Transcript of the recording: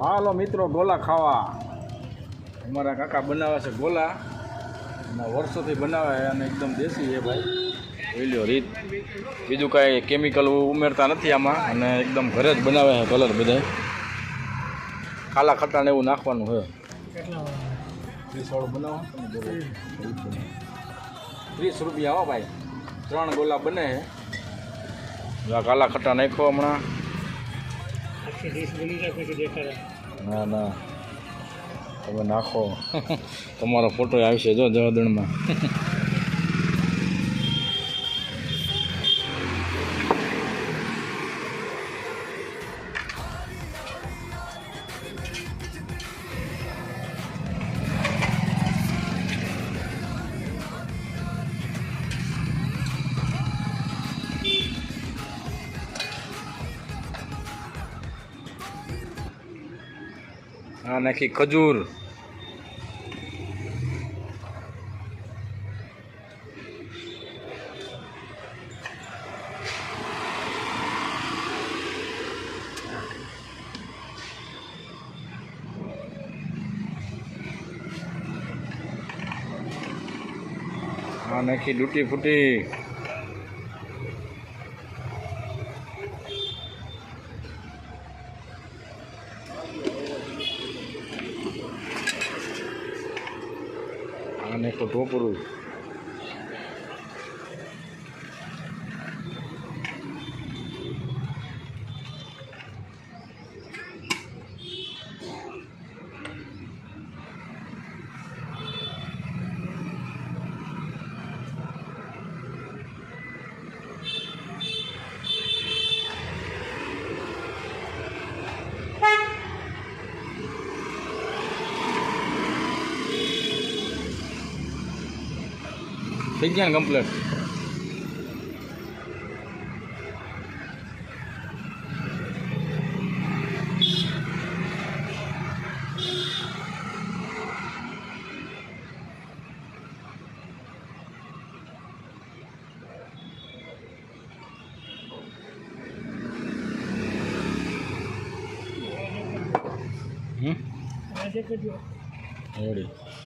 હાલો મિત્રો ગોલા ખાવા અમારા કાકા બનાવે છે ગોલા અને વર્ષોથી બનાવે અને એકદમ દેશી છે ભાઈ જોઈ રીત બીજું કાંઈ કેમિકલ ઉમેરતા નથી આમાં અને એકદમ ઘરે જ બનાવે છે કલર બધા કાલા ખટાને એવું નાખવાનું છે 30 વાળું બનાવો 30 રૂપિયા હો ભાઈ 3 ગોલા બને છે કાલા ખટા નાખો હમણાં ના ના તમે નાખો તમારો ફોટો આવશે જો જળદણમાં આ નાખી ખજૂર આ નાખી ડૂટી ફૂટી અને તો ટોપરું થઈ ગયા ને કમ્પ્લેટ રેડી